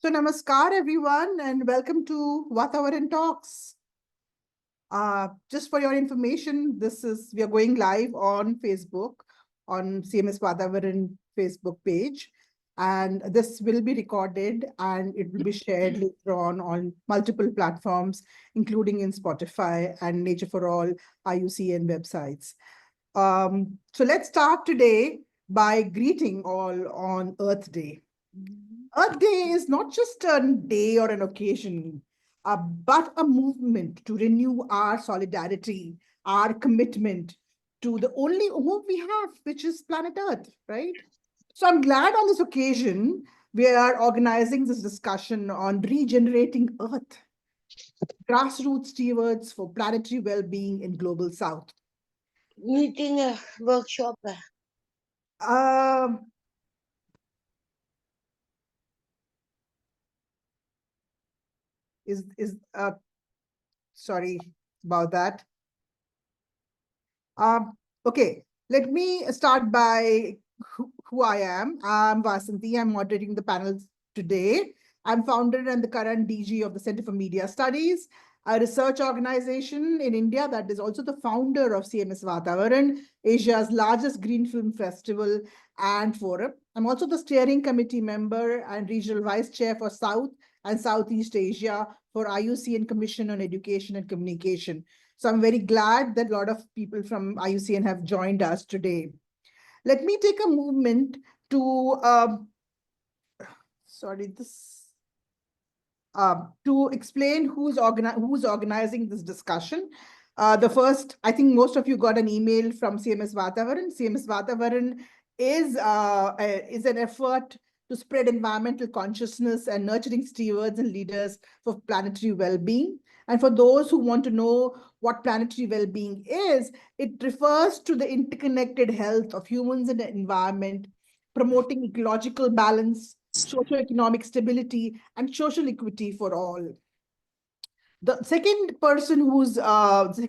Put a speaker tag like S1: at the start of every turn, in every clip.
S1: So namaskar everyone and welcome to VATAVARAN Talks. Just for your information, we are going live on Facebook, on CMS VATAVARAN Facebook page. And this will be recorded and it will be shared later on multiple platforms, including in Spotify and Nature for All IUCN websites. So let's start today by greeting all on Earth Day. Earth Day is not just a day or an occasion, but a movement to renew our solidarity, our commitment to the only home we have, which is planet Earth, right? So I'm glad on this occasion, we are organizing this discussion on regenerating Earth, grassroots stewards for planetary well-being in Global South.
S2: Meeting a workshop.
S1: Um, sorry about that. Okay, let me start by who I am. I'm Vasanti. I'm moderating the panel today. I'm founder and the current DG of the Center for Media Studies, a research organization in India that is also the founder of CMS VATAVARAN, Asia's largest green film festival and forum. I'm also the steering committee member and regional vice chair for South and Southeast Asia for IUCN Commission on Education and Communication. So I'm very glad that a lot of people from IUCN have joined us today. Let me take a moment to, to explain who's organizing this discussion. The first, I think most of you got an email from CMS VATAVARAN. CMS VATAVARAN is an effort to spread environmental consciousness and nurturing stewards and leaders for planetary well-being. And for those who want to know what planetary well-being is, it refers to the interconnected health of humans and the environment, promoting ecological balance, socioeconomic stability, and social equity for all. The second person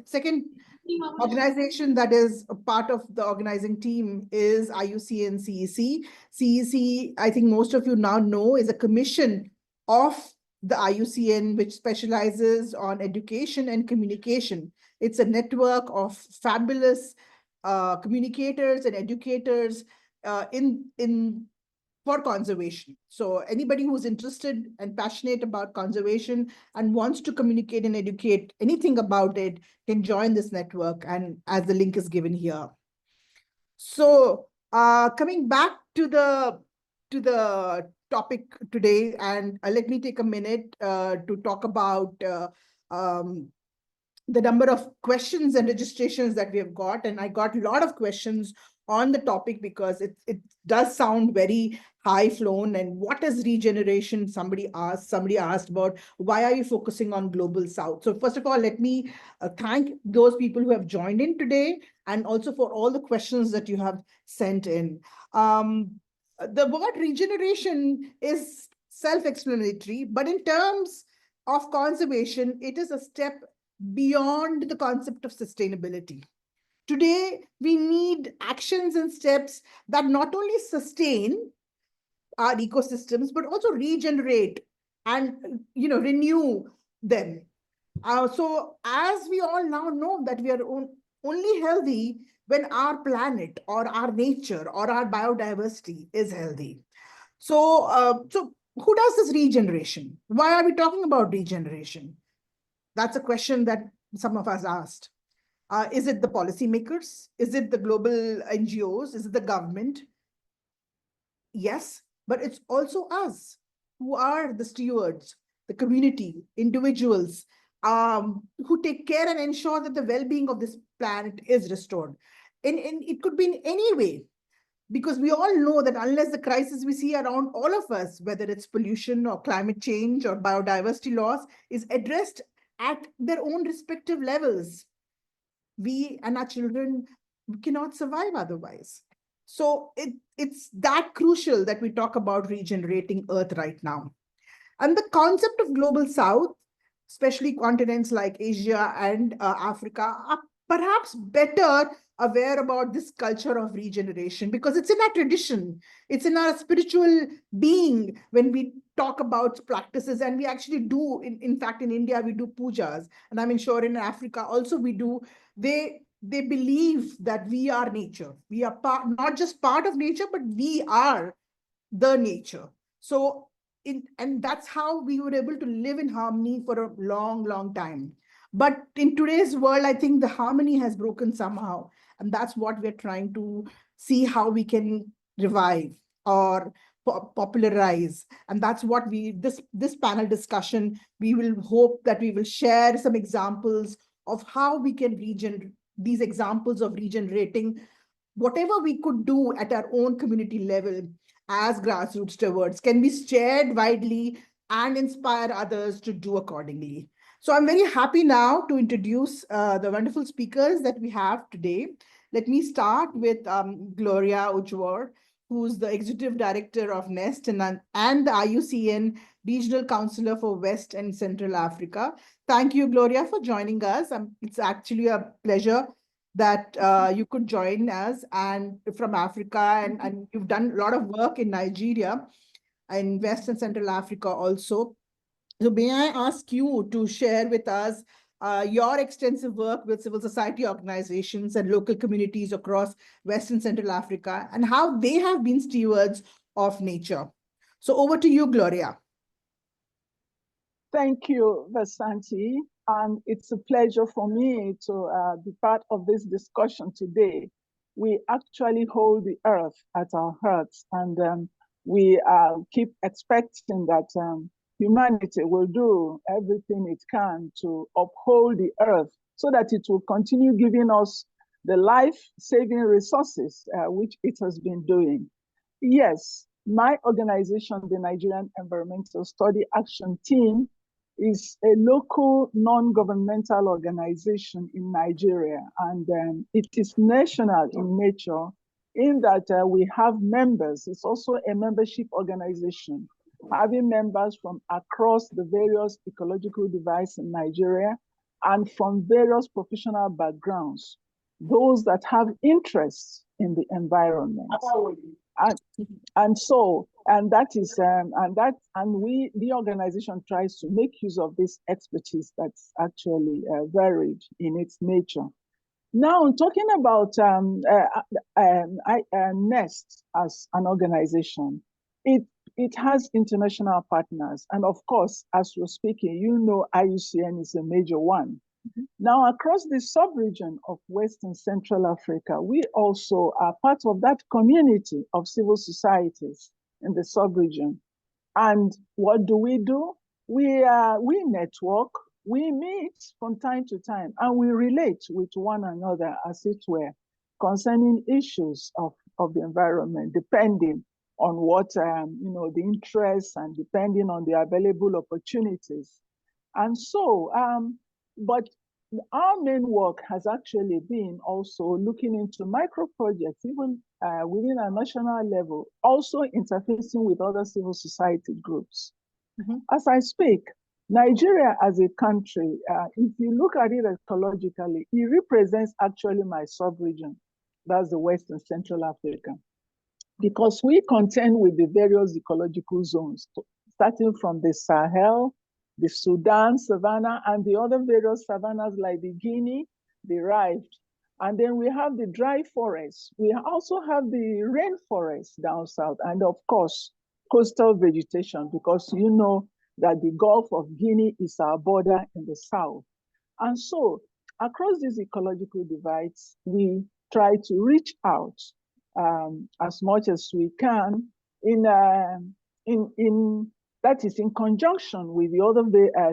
S1: second organization that is a part of the organizing team is IUCN CEC. CEC, I think most of you now know, is a commission of the IUCN, which specializes on education and communication. It's a network of fabulous communicators and educators for conservation. So anybody who's interested and passionate about conservation and wants to communicate and educate anything about it can join this network, and as the link is given here. So coming back to the topic today, and let me take a minute to talk about the number of questions and registrations that we have got. And I got a lot of questions on the topic because it does sound very high flown. And what is regeneration? Somebody asked about why are you focusing on Global South? So first of all, let me thank those people who have joined in today and also for all the questions that you have sent in. The word regeneration is self-explanatory, but in terms of conservation, it is a step beyond the concept of sustainability. Today, we need actions and steps that not only sustain our ecosystems, but also regenerate and renew them. So as we all now know that we are only healthy when our planet or our nature or our biodiversity is healthy. So, so who does this regeneration? Why are we talking about regeneration? That's a question that some of us asked. Is it the policymakers? Is it the global NGOs? Is it the government? Yes, but it's also us who are the stewards, the community, individuals who take care and ensure that the well-being of this planet is restored. And it could be in any way, because we all know that unless the crisis we see around all of us, whether it's pollution or climate change or biodiversity loss, is addressed at their own respective levels, we and our children cannot survive otherwise. So it's that crucial that we talk about regenerating Earth right now. And the concept of Global South, especially continents like Asia and Africa, are perhaps better aware about this culture of regeneration, because it's in our tradition, it's in our spiritual being when we talk about practices. And we actually do, in fact, in India, we do pujas, and I'm sure in Africa also we do. They believe that we are nature. We are not just part of nature, but we are the nature. So and that's how we were able to live in harmony for a long, long time. But in today's world, I think the harmony has broken somehow. And that's what we're trying to see how we can revive or popularize. And that's what this panel discussion, we will hope that we will share some examples of how we can these examples of regenerating whatever we could do at our own community level as grassroots stewards can be shared widely and inspire others to do accordingly. So I'm very happy now to introduce the wonderful speakers that we have today. Let me start with Gloria Ujor, who's the Executive Director of NEST and the IUCN Regional Councilor for West and Central Africa. Thank you, Gloria, for joining us. It's actually a pleasure that you could join us and from Africa, and you've done a lot of work in Nigeria and West and Central Africa also. So may I ask you to share with us your extensive work with civil society organizations and local communities across West and Central Africa and how they have been stewards of nature. So over to you, Gloria.
S3: Thank you, Vasanti. And it's a pleasure for me to be part of this discussion today. We actually hold the earth at our hearts, and we keep expecting that humanity will do everything it can to uphold the earth so that it will continue giving us the life-saving resources which it has been doing. Yes, my organization, the Nigerian Environmental Study Action Team, is a local non-governmental organization in Nigeria, and it is national in nature in that we have members. It's also a membership organization, having members from across the various ecological divides in Nigeria and from various professional backgrounds, those that have interests in the environment. The organization tries to make use of this expertise that's actually varied in its nature. Now, talking about NEST as an organization, it has international partners. And of course, as you're speaking, you know IUCN is a major one. Mm-hmm. Now, across the sub-region of West and Central Africa, we also are part of that community of civil societies in the sub-region. And what do? We network, we meet from time to time, and we relate with one another, as it were, concerning issues of the environment, depending on what, the interests and depending on the available opportunities. And so, but our main work has actually been also looking into micro projects, even within a national level, also interfacing with other civil society groups. Mm-hmm. As I speak, Nigeria as a country, if you look at it ecologically, it represents actually my sub-region. That's the West and Central Africa. Because we contend with the various ecological zones, starting from the Sahel, the Sudan savanna, and the other various savannas like the Guinea, the Rift. And then we have the dry forests. We also have the rainforest down south, and of course, coastal vegetation, because you know that the Gulf of Guinea is our border in the south. And so across these ecological divides, we try to reach out as much as we can that is in conjunction with the other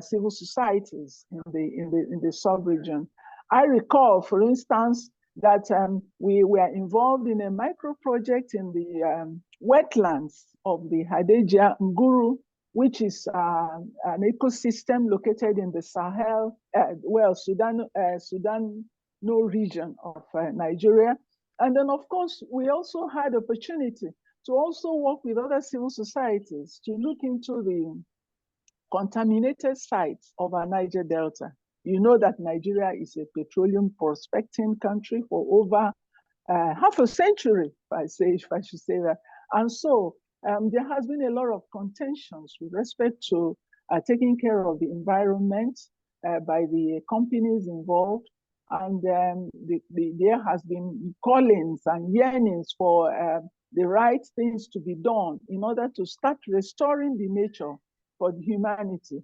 S3: civil societies in the sub-region. I recall, for instance, that we were involved in a micro project in the wetlands of the Hadejia Nguru, which is an ecosystem located in the Sahel, Sudan region of Nigeria. And then, of course, we also had opportunity to also work with other civil societies to look into the contaminated sites of our Niger Delta. You know that Nigeria is a petroleum prospecting country for over half a century, if I should say that. And so there has been a lot of contentions with respect to taking care of the environment by the companies involved. And there has been callings and yearnings for the right things to be done in order to start restoring the nature for the humanity.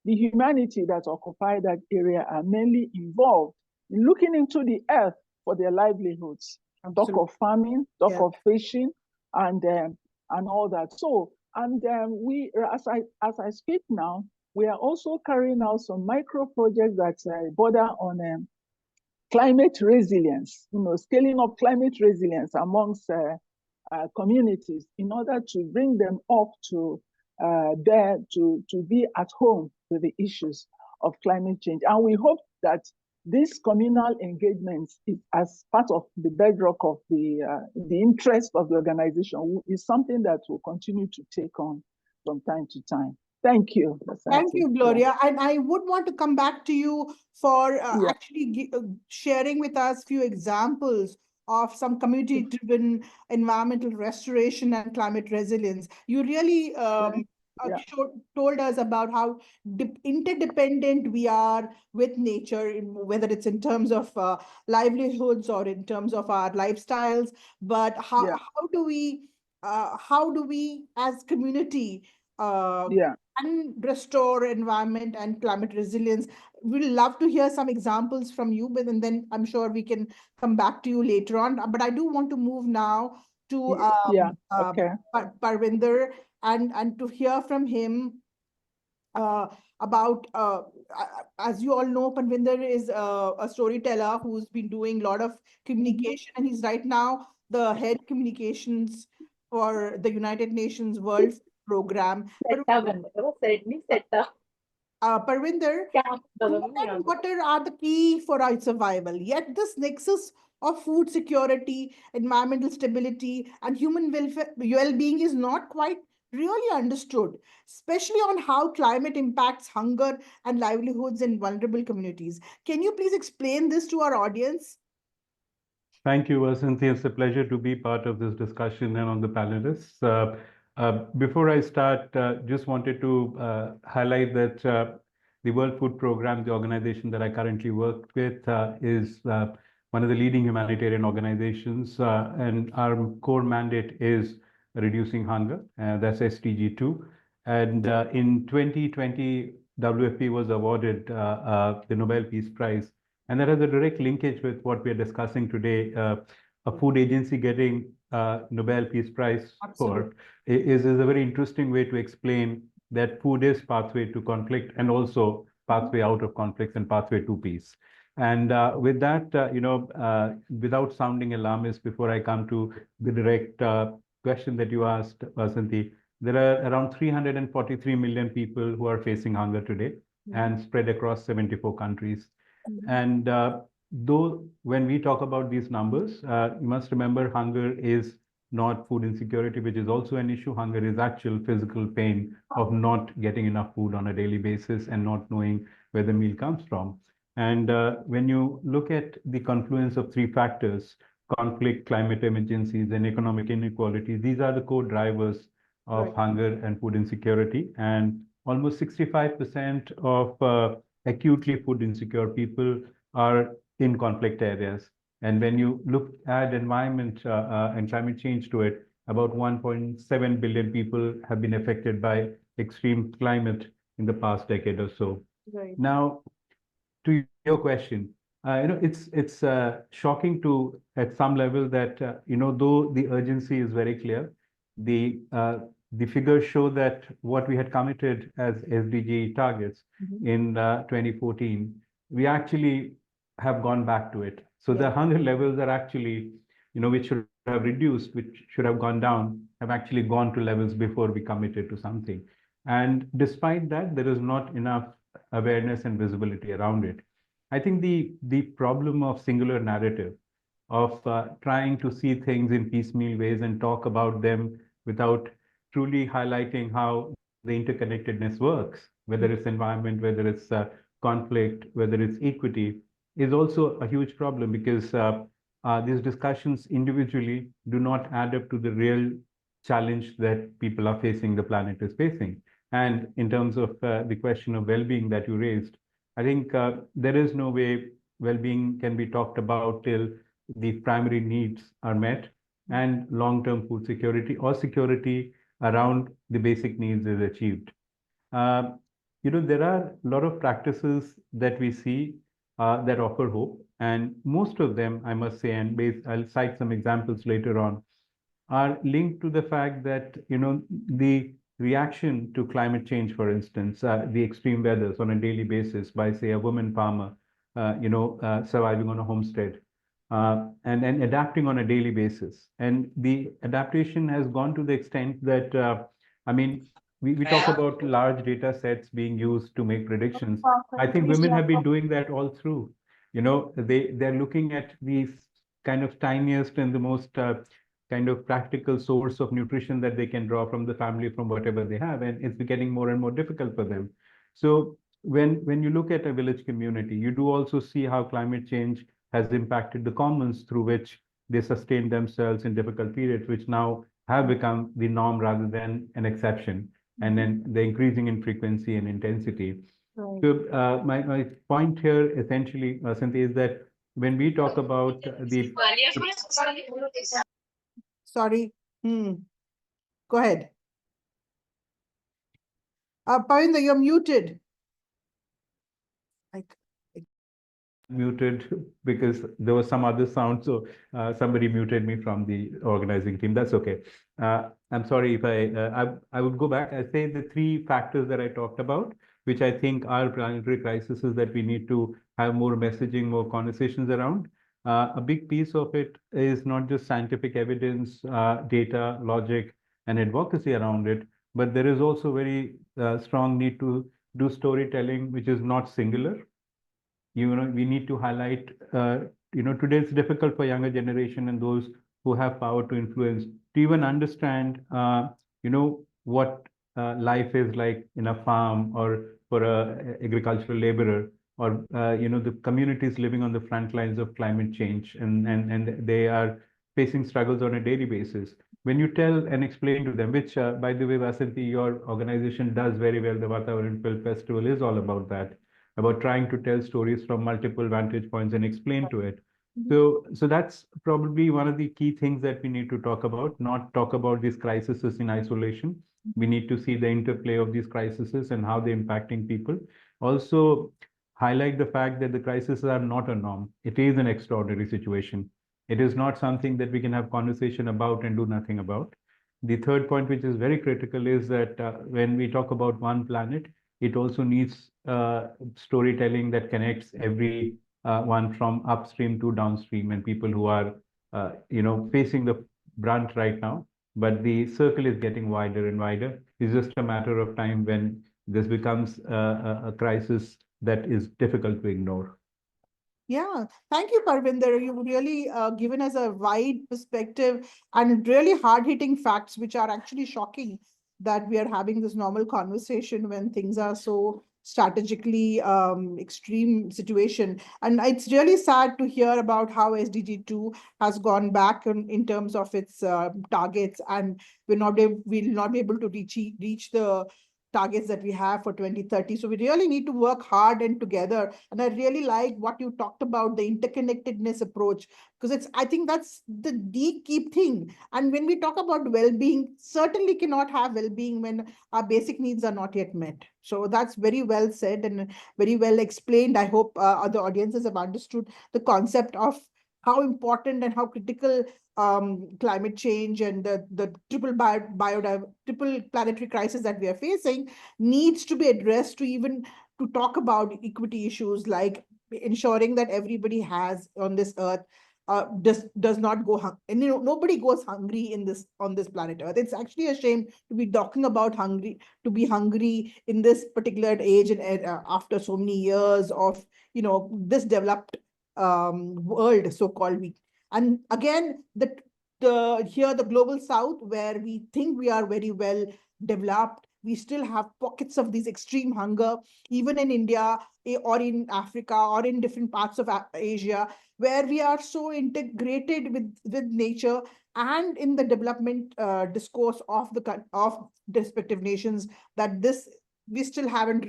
S3: The humanity that occupy that area are mainly involved in looking into the earth for their livelihoods. Talk of farming, talk of fishing, and all that. So, and we, as I speak now, we are also carrying out some micro projects that border on climate resilience. Scaling up climate resilience amongst communities in order to bring them up to to be at home with the issues of climate change. And we hope that this communal engagement is, as part of the bedrock of the interest of the organization, is something that will continue to take on from time to time. Thank you.
S1: Thank you, Gloria. And I would want to come back to you for actually sharing with us few examples of some community-driven environmental restoration and climate resilience. You really told us about how interdependent we are with nature, whether it's in terms of livelihoods or in terms of our lifestyles. But how do we as community and restore environment and climate resilience? We'd love to hear some examples from you, but then I'm sure we can come back to you later on. But I do want to move now to Parvinder and to hear from him about, as you all know, Parvinder is a storyteller who's been doing a lot of communication, and he's right now the head communications for the United Nations World Program. Parvinder, water are the key for our survival. Yet this nexus of food security, environmental stability, and human well-being is not quite really understood, especially on how climate impacts hunger and livelihoods in vulnerable communities. Can you please explain this to our audience?
S4: Thank you, Vasanti. It's a pleasure to be part of this discussion and on the panelists. Before I start, just wanted to highlight that the World Food Program, the organization that I currently work with, is one of the leading humanitarian organizations, and our core mandate is reducing hunger. That's SDG 2. And in 2020, WFP was awarded the Nobel Peace Prize. And that has a direct linkage with what we're discussing today. A food agency getting Nobel Peace Prize for is a very interesting way to explain that food is pathway to conflict and also pathway out of conflicts and pathway to peace. And with that, without sounding alarmist, before I come to the direct question that you asked, Vasanti, there are around 343 million people who are facing hunger today and spread across 74 countries. And though when we talk about these numbers, you must remember hunger is not food insecurity, which is also an issue. Hunger is actual physical pain of not getting enough food on a daily basis and not knowing where the meal comes from. And when you look at the confluence of three factors, conflict, climate emergencies, and economic inequality, these are the core drivers of hunger and food insecurity. And almost 65% of acutely food insecure people are in conflict areas. And when you look at environment and climate change to it, about 1.7 billion people have been affected by extreme climate in the past decade or so. Now, to your question, it's shocking to, at some level, that though the urgency is very clear, the figures show that what we had committed as SDG targets in 2014, we actually have gone back to it. So the hunger levels are actually, which should have reduced, which should have gone down, have actually gone to levels before we committed to something. And despite that, there is not enough awareness and visibility around it. I think the problem of singular narrative, of trying to see things in piecemeal ways and talk about them without truly highlighting how the interconnectedness works, whether it's environment, whether it's conflict, whether it's equity, is also a huge problem because these discussions individually do not add up to the real challenge that people are facing, the planet is facing. And in terms of the question of well-being that you raised, I think there is no way well-being can be talked about till the primary needs are met and long-term food security or security around the basic needs is achieved. Uh, there are a lot of practices that we see that offer hope, and most of them, I must say, and I'll cite some examples later on, are linked to the fact that, the reaction to climate change, for instance, the extreme weathers on a daily basis by, say, a woman farmer, surviving on a homestead, and adapting on a daily basis. And the adaptation has gone to the extent that, I mean, we talk about large data sets being used to make predictions. I think women have been doing that all through. They're looking at these kind of tiniest and the most kind of practical source of nutrition that they can draw from the family, from whatever they have, and it's getting more and more difficult for them. So when you look at a village community, you do also see how climate change has impacted the commons through which they sustain themselves in difficult periods, which now have become the norm rather than an exception, and then the increasing in frequency and intensity.
S1: Right.
S4: So my point here essentially, Vasanti, is that when we talk about the
S1: Sorry. Go ahead. Parvinder, you're muted.
S4: Muted because there was some other sound, so somebody muted me from the organizing team. That's okay. I'm sorry if I would go back. I say the three factors that I talked about, which I think are planetary crises that we need to have more messaging, more conversations around. A big piece of it is not just scientific evidence, data, logic, and advocacy around it, but there is also very strong need to do storytelling, which is not singular. We need to highlight, today it's difficult for younger generation and those who have power to influence to even understand, what life is like in a farm or for a agricultural laborer, or, the communities living on the front lines of climate change, and they are facing struggles on a daily basis. When you tell and explain to them, which, by the way, Vasanti, your organization does very well, the VATAVARAN Film Festival is all about that, about trying to tell stories from multiple vantage points and explain to it. So that's probably one of the key things that we need to talk about, not talk about these crises in isolation. We need to see the interplay of these crises and how they're impacting people. Also, highlight the fact that the crises are not a norm. It is an extraordinary situation. It is not something that we can have conversation about and do nothing about. The third point, which is very critical, is that when we talk about one planet, it also needs storytelling that connects every one from upstream to downstream, and people who are, facing the brunt right now. But the circle is getting wider and wider. It's just a matter of time when this becomes a crisis that is difficult to ignore.
S1: Yeah, thank you, Parvinder. You've really given us a wide perspective and really hard-hitting facts, which are actually shocking that we are having this normal conversation when things are so strategically extreme situation. And it's really sad to hear about how SDG 2 has gone back in terms of its targets, and we'll not be able to reach the targets that we have for 2030. So we really need to work hard and together. And I really like what you talked about, the interconnectedness approach, because I think that's the key thing. And when we talk about well-being, certainly cannot have well-being when our basic needs are not yet met. So that's very well said and very well explained. I hope other audiences have understood the concept of how important and how critical climate change and the triple planetary crisis that we are facing needs to be addressed to talk about equity issues, like ensuring that everybody has on this earth does not go and nobody goes hungry on this planet Earth. It's actually a shame to be talking about to be hungry in this particular age and after so many years of this developed world, so-called. And again, the global south, where we think we are very well developed, we still have pockets of these extreme hunger, even in India or in Africa or in different parts of Asia, where we are so integrated with nature and in the development discourse of of respective nations, that this we still haven't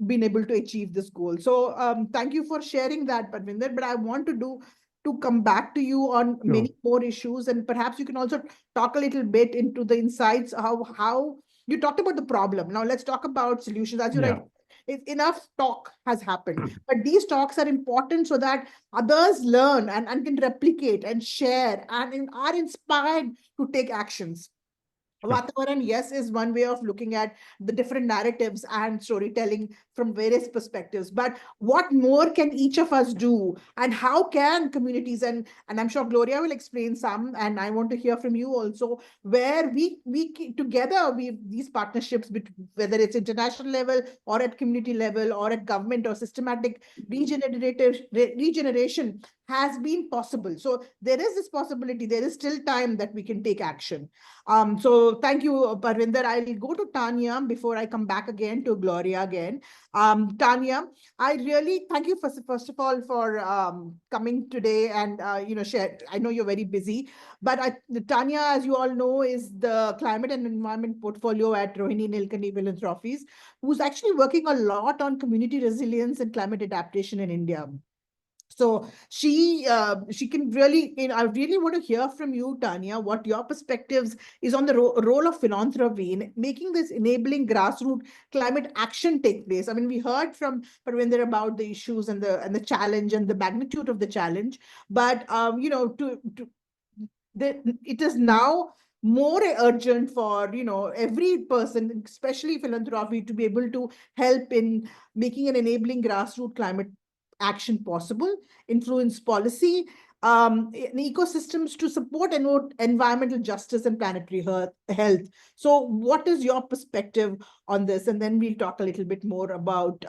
S1: been able to achieve this goal. So thank you for sharing that, Parvinder. But I want to come back to you on
S4: Sure.
S1: many more issues, and perhaps you can also talk a little bit into the insights, how you talked about the problem. Now let's talk about solutions. As you
S4: Yeah.
S1: right, enough talk has happened, but these talks are important so that others learn and can replicate and share and are inspired to take actions. VATAVARAN, yes, is one way of looking at the different narratives and storytelling from various perspectives. But what more can each of us do? And how can communities, and I'm sure Gloria will explain some, and I want to hear from you also, where together, these partnerships, whether it's international level or at community level or at government or systematic regeneration has been possible. So there is this possibility, there is still time that we can take action. So thank you, Parvinder. I'll go to Tanya before I come back again to Gloria again. Tanya, I really thank you first of all for coming today and share. I know you're very busy, but Tanya, as you all know, is the climate and environment portfolio at Rohini Nilekani Philanthropies, who's actually working a lot on community resilience and climate adaptation in India. So she can really, I really want to hear from you, Tanya, what your perspectives is on the role of philanthropy in making this enabling grassroots climate action take place. I mean, we heard from Parvinder about the issues and the challenge and the magnitude of the challenge, but it is now more urgent for every person, especially philanthropy, to be able to help in making an enabling grassroots climate action possible, influence policy, and ecosystems to support environmental justice and planetary health. So what is your perspective on this? And then we'll talk a little bit more about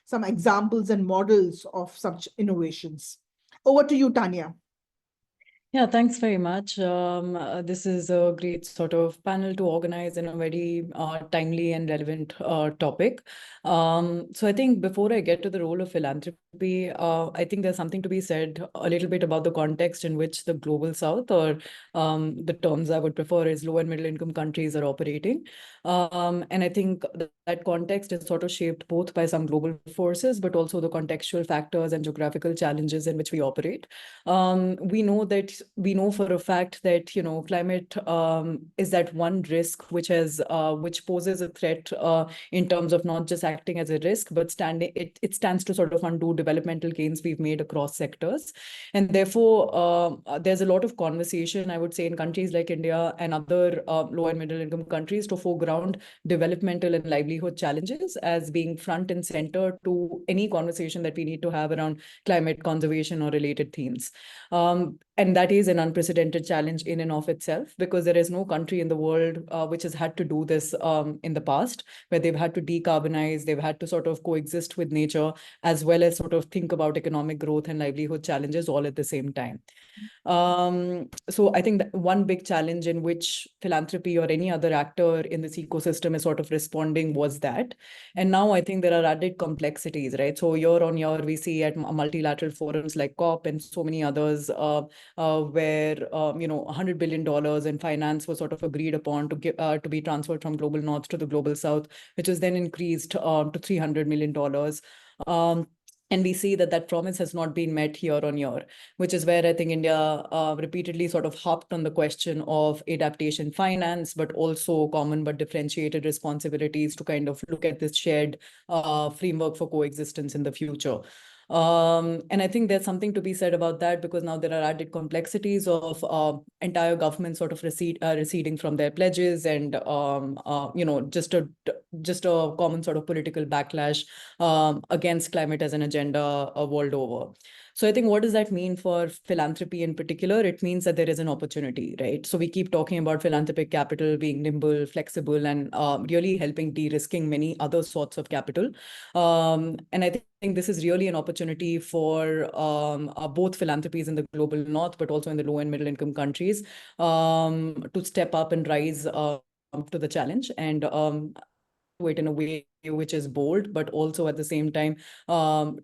S1: some examples and models of such innovations. Over to you, Tanya.
S5: Yeah, thanks very much. This is a great sort of panel to organize in a very timely and relevant topic. So I think before I get to the role of philanthropy, I think there's something to be said a little bit about the context in which the global south, or the terms I would prefer is low and middle income countries, are operating. And I think that context is sort of shaped both by some global forces, but also the contextual factors and geographical challenges in which we operate. We know for a fact that climate is that one risk which poses a threat in terms of not just acting as a risk, but it stands to sort of undo developmental gains we've made across sectors. And therefore, there's a lot of conversation, I would say, in countries like India and other low and middle income countries to foreground developmental and livelihood challenges as being front and center to any conversation that we need to have around climate conservation or related themes. And that is an unprecedented challenge in and of itself, because there is no country in the world which has had to do this in the past, where they've had to decarbonize, they've had to sort of coexist with nature, as well as sort of think about economic growth and livelihood challenges all at the same time. So I think that one big challenge in which philanthropy or any other actor in this ecosystem is sort of responding was that. And now I think there are added complexities, right? So year on year, we see at multilateral forums like COP and so many others, where $100 billion in finance was sort of agreed upon to be transferred from global north to the global south, which was then increased to $300 million. And we see that promise has not been met year on year, which is where I think India repeatedly sort of harped on the question of adaptation finance, but also common but differentiated responsibilities to kind of look at this shared framework for coexistence in the future. And I think there's something to be said about that, because now there are added complexities of entire governments sort of receding from their pledges, and just a common sort of political backlash against climate as an agenda world over. So I think, what does that mean for philanthropy in particular? It means that there is an opportunity, right? So we keep talking about philanthropic capital being nimble, flexible, and really helping de-risking many other sorts of capital. And I think this is really an opportunity for both philanthropies in the global north, but also in the low and middle income countries, to step up and rise to the challenge and do it in a way which is bold, but also at the same time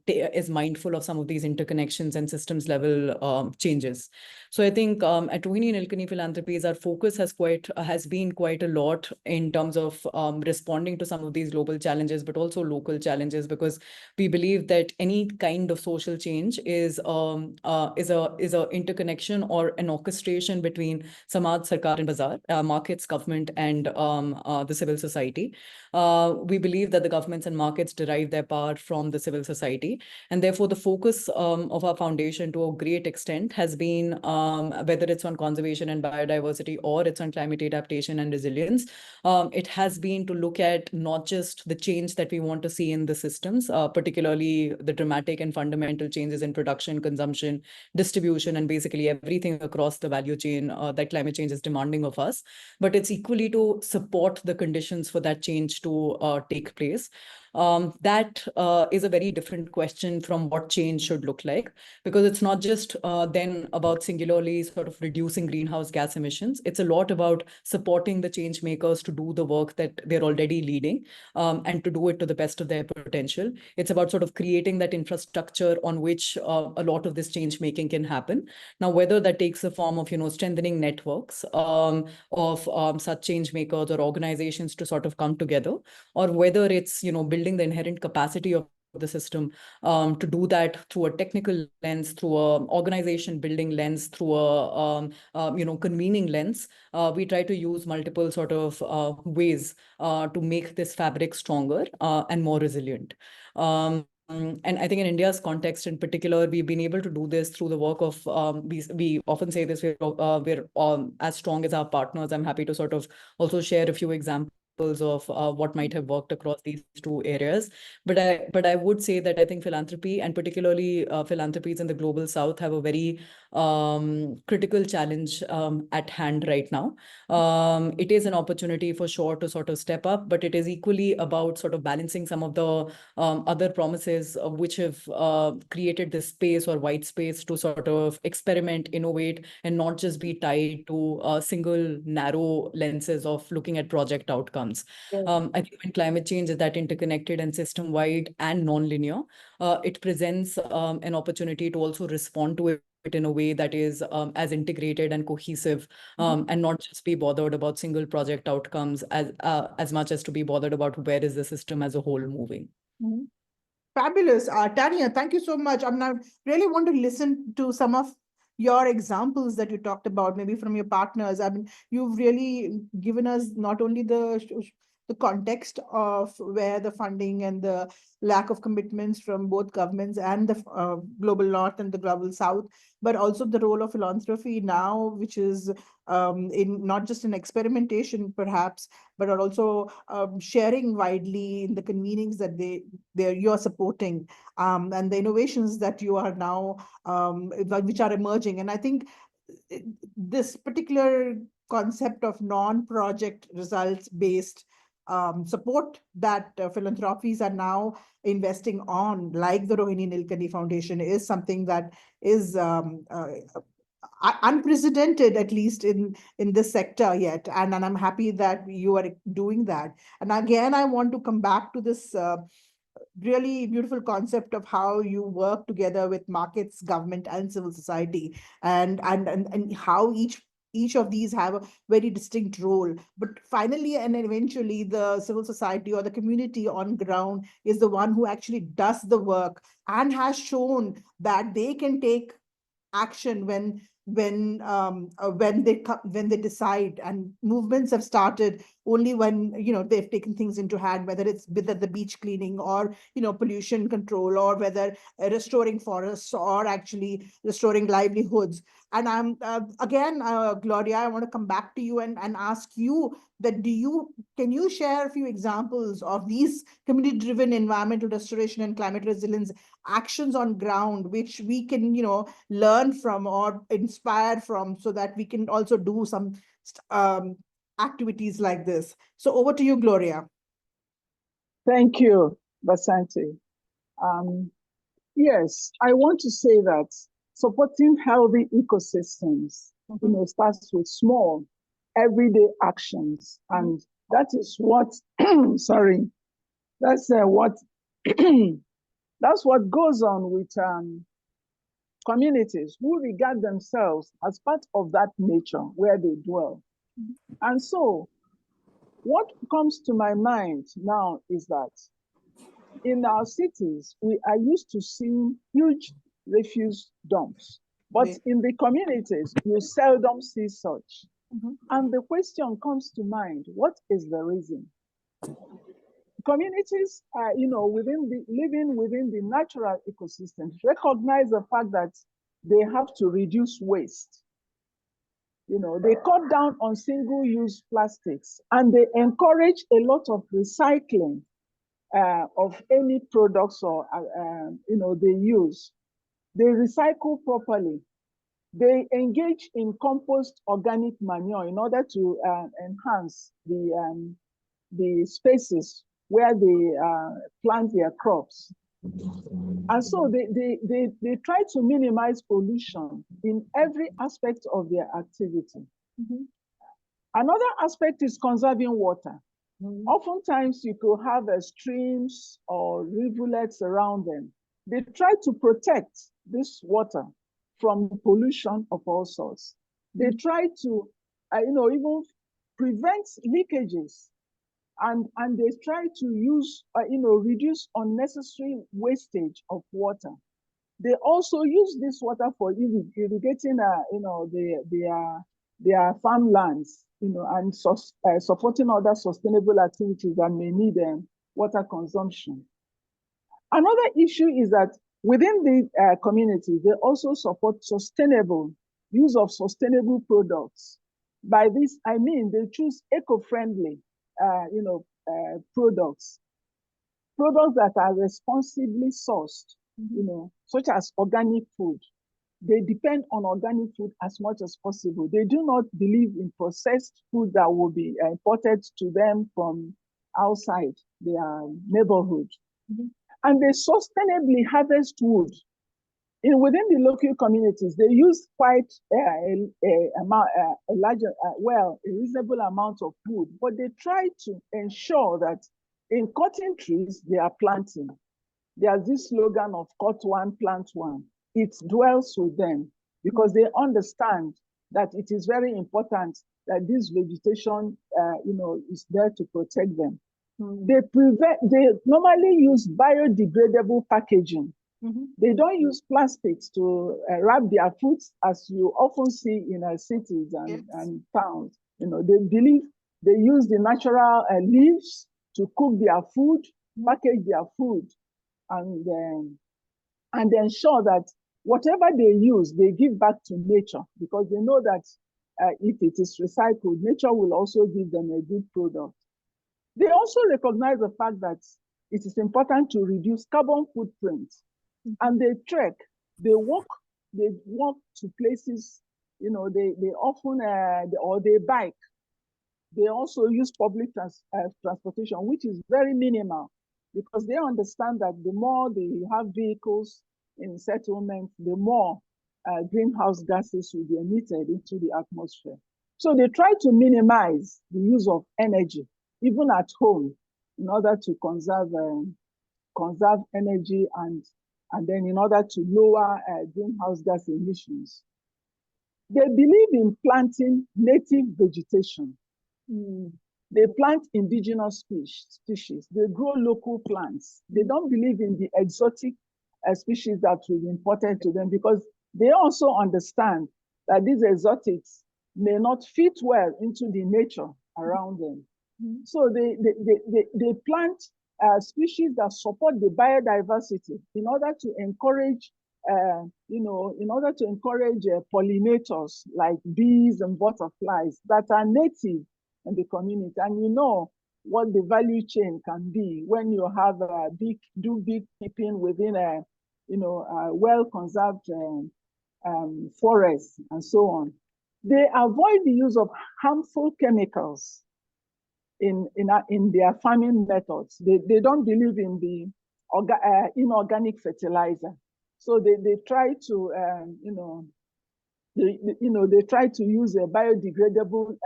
S5: is mindful of some of these interconnections and systems level changes. So I think at Rohini Nilekani Philanthropies, our focus has been quite a lot in terms of responding to some of these global challenges, but also local challenges, because we believe that any kind of social change is a interconnection or an orchestration between Samaj, Sarkar, and Bazaar, markets, government, and the civil society. We believe that the governments and markets derive their power from the civil society. And therefore, the focus of our foundation to a great extent has been, whether it's on conservation and biodiversity or it's on climate adaptation and resilience, it has been to look at not just the change that we want to see in the systems, particularly the dramatic and fundamental changes in production, consumption, distribution, and basically everything across the value chain that climate change is demanding of us. But it's equally to support the conditions for that change to take place. That is a very different question from what change should look like, because it's not just then about singularly sort of reducing greenhouse gas emissions. It's a lot about supporting the change makers to do the work that they're already leading and to do it to the best of their potential. It's about sort of creating that infrastructure on which a lot of this change making can happen. Now, whether that takes the form of, strengthening networks of such change makers or organizations to sort of come together, or whether it's, building the inherent capacity of the system to do that through a technical lens, through a organization building lens, through a convening lens. We try to use multiple sort of ways to make this fabric stronger and more resilient. And I think in India's context in particular, we've been able to do this through the work of, we often say this, we're as strong as our partners. I'm happy to sort of also share a few examples of what might have worked across these two areas. But I would say that I think philanthropy, and particularly philanthropies in the global south, have a very critical challenge at hand right now. It is an opportunity for sure to sort of step up, but it is equally about sort of balancing some of the other promises which have created this space or white space to sort of experiment, innovate, and not just be tied to single narrow lenses of looking at project outcomes. I think when climate change is that interconnected and system-wide and non-linear, it presents an opportunity to also respond to it in a way that is as integrated and cohesive, and not just be bothered about single project outcomes as much as to be bothered about where is the system as a whole moving.
S1: Fabulous. Tanya, thank you so much. I really want to listen to some of your examples that you talked about, maybe from your partners. I mean, you've really given us not only the context of where the funding and the lack of commitments from both governments and the global north and the global south, but also the role of philanthropy now, which is in not just in experimentation perhaps, but also sharing widely in the convenings that you're supporting, and the innovations that you are now, which are emerging. And I think this particular concept of non-project results-based support that philanthropies are now investing on, like the Rohini Nilekani Foundation, is something that is unprecedented, at least in this sector yet. And I'm happy that you are doing that. And again, I want to come back to this really beautiful concept of how you work together with markets, government, and civil society, and how each of these have a very distinct role. But finally and eventually, the civil society or the community on ground is the one who actually does the work and has shown that they can take action when they decide. And movements have started only when they've taken things into hand, whether it's the beach cleaning or pollution control, or whether restoring forests or actually restoring livelihoods. And I'm again, Gloria, I want to come back to you and ask you that can you share a few examples of these community-driven environmental restoration and climate resilience actions on ground, which we can learn from or inspire from, so that we can also do some activities like this. So over to you, Gloria.
S3: Thank you, Vasanti. Yes, I want to say that supporting healthy ecosystems, starts with small. everyday actions. And that is what, sorry, that's what, that's what goes on with communities who regard themselves as part of that nature where they dwell. And so what comes to my mind now is that in our cities, we are used to seeing huge refuse dumps, but in the communities, you seldom see such. And the question comes to mind, what is the reason? Communities are, living within the natural ecosystems, recognize the fact that they have to reduce waste. They cut down on single-use plastics, and they encourage a lot of recycling of any products or they use. They recycle properly. They engage in compost organic manure in order to enhance the spaces where they plant their crops. And so they try to minimize pollution in every aspect of their activity. Another aspect is conserving water. Oftentimes you could have streams or rivulets around them. They try to protect this water from pollution of all sorts. They try to, even prevent leakages, and they try to use, reduce unnecessary wastage of water. They also use this water for irrigating, their farmlands, and supporting other sustainable activities that may need water consumption. Another issue is that within the community, they also support sustainable use of sustainable products. By this, I mean they choose eco-friendly, products that are responsibly sourced, such as organic food. They depend on organic food as much as possible. They do not believe in processed food that will be imported to them from outside their neighborhood. And they sustainably harvest wood. Within the local communities, they use quite a reasonable amount of wood, but they try to ensure that in cutting trees, they are planting. There's this slogan of cut one, plant one. It dwells with them because they understand that it is very important that this vegetation, is there to protect them. They normally use biodegradable packaging. They don't use plastics to wrap their foods, as you often see in our cities and towns. They believe they use the natural leaves to cook their food, package their food, and ensure that whatever they use, they give back to nature, because they know that if it is recycled, nature will also give them a good product. They also recognize the fact that it is important to reduce carbon footprint. And they trek, they walk to places, they often, or they bike. They also use public transportation, which is very minimal, because they understand that the more they have vehicles in settlement, the more greenhouse gases will be emitted into the atmosphere. So they try to minimize the use of energy, even at home, in order to conserve energy and then in order to lower greenhouse gas emissions. They believe in planting native vegetation. They plant indigenous species. They grow local plants. They don't believe in the exotic species that will be imported to them, because they also understand that these exotics may not fit well into the nature around them. So they plant species that support the biodiversity in order to encourage, pollinators like bees and butterflies that are native in the community. And you know what the value chain can be when you have big keeping within a well-conserved forests and so on. They avoid the use of harmful chemicals in their farming methods. They don't believe in the inorganic fertilizer. So they try to, they try to use a biodegradable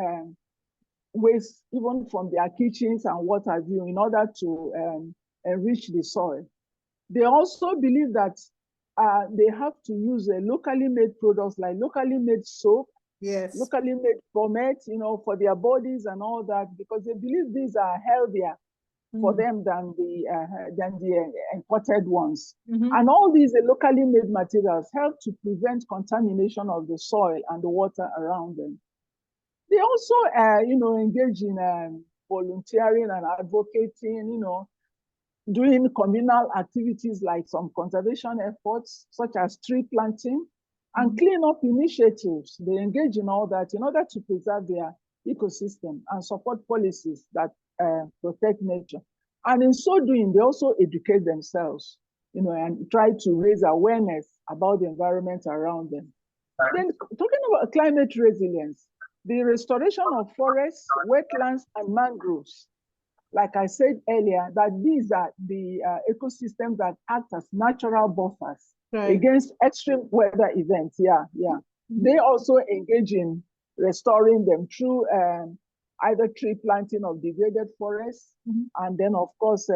S3: waste even from their kitchens and what have you in order to enrich the soil. They also believe that they have to use locally made products like locally made soap,
S1: Yes.
S3: locally made pomade, for their bodies and all that, because they believe these are healthier for them than the imported ones. And all these locally made materials help to prevent contamination of the soil and the water around them. They also, engage in volunteering and advocating, doing communal activities like some conservation efforts, such as tree planting and cleanup initiatives. They engage in all that in order to preserve their ecosystem and support policies that protect nature. And in so doing, they also educate themselves, and try to raise awareness about the environment around them. Then talking about climate resilience, the restoration of forests, wetlands, and mangroves. Like I said earlier, that these are the ecosystems that act as natural buffers against extreme weather events. They also engage in restoring them through either tree planting of degraded forests, and then, of course,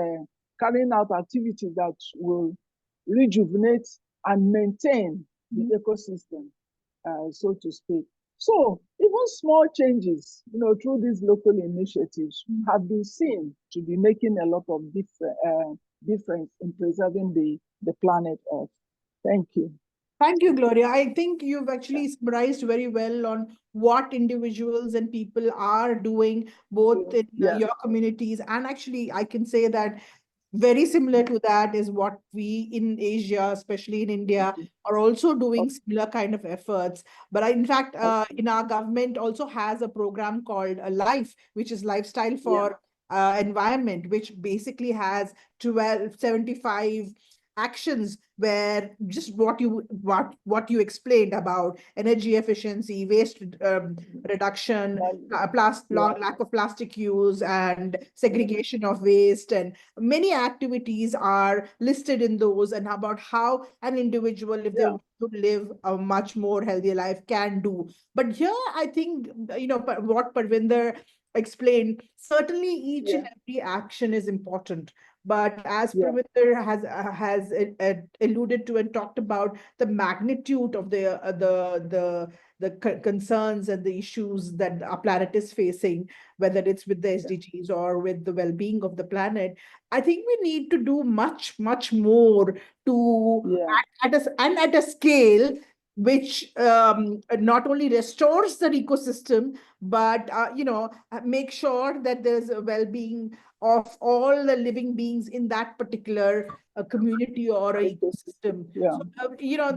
S3: carrying out activities that will rejuvenate and maintain the ecosystem, so to speak. So even small changes, through these local initiatives have been seen to be making a lot of difference in preserving the planet Earth. Thank you.
S1: Thank you, Gloria. I think you've actually summarized very well on what individuals and people are doing, both in your communities, and actually I can say that very similar to that is what we in Asia, especially in India, are also doing similar kind of efforts. But in fact, in our government also has a program called LIFE, which is Lifestyle for Environment, which basically has 1275 actions where just what you explained about energy efficiency, waste reduction, lack of plastic use, and segregation of waste, and many activities are listed in those, and about how an individual, if they want to live a much more healthier life, can do. But here I think what Parvinder explained, certainly each and every action is important. But as Parvinder has alluded to and talked about the magnitude of the concerns and the issues that our planet is facing, whether it's with the SDGs or with the well-being of the planet, I think we need to do much, much more to at a scale which not only restores the ecosystem, but make sure that there's a well-being of all the living beings in that particular community or ecosystem. So,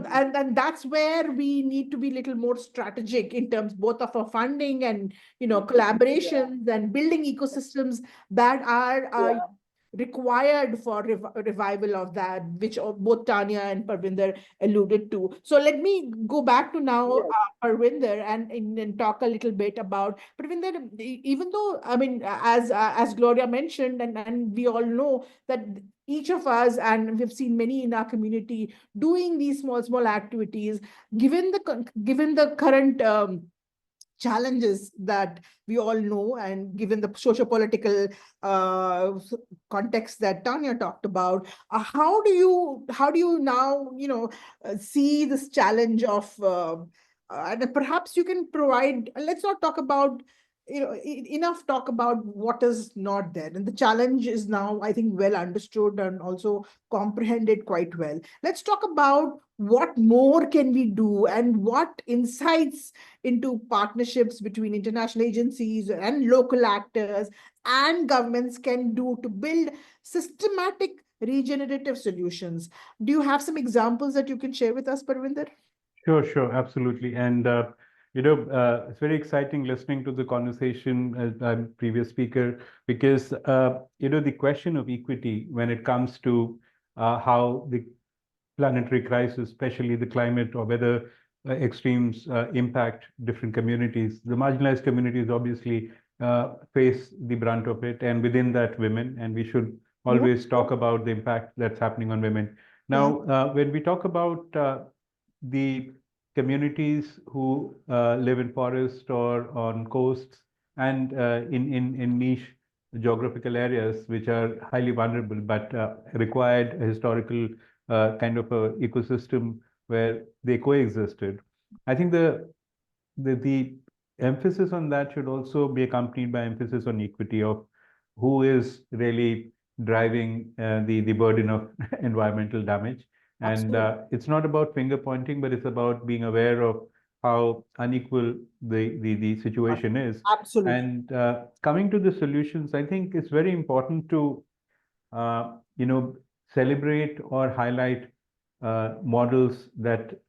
S1: and that's where we need to be a little more strategic in terms both of our funding and, collaborations and building ecosystems that are required for revival of that, which both Tanya and Parvinder alluded to. So let me go back to now Parvinder and talk a little bit about Parvinder. Even though, I mean, as Gloria mentioned, and we all know that each of us, and we've seen many in our community doing these small activities, given the current challenges that we all know, and given the socio-political context that Tanya talked about, how do you now see this challenge of and perhaps you can provide, let's not talk about enough talk about what is not there, and the challenge is now, I think, well understood and also comprehended quite well. Let's talk about what more can we do and what insights into partnerships between international agencies and local actors and governments can do to build systematic regenerative solutions. Do you have some examples that you can share with us, Parvinder?
S4: Sure, absolutely. And it's very exciting listening to the conversation previous speaker, because the question of equity when it comes to how the planetary crisis, especially the climate or weather extremes, impact different communities. The marginalized communities obviously face the brunt of it, and within that, women. And we should always talk about the impact that's happening on women. Now, when we talk about the communities who live in forest or on coasts, and in niche geographical areas which are highly vulnerable but required a historical kind of a ecosystem where they coexisted. I think the emphasis on that should also be accompanied by emphasis on equity of who is really driving the burden of environmental damage. And it's not about finger pointing, but it's about being aware of how unequal the situation is.
S1: Absolutely.
S4: And coming to the solutions, I think it's very important to celebrate or highlight models that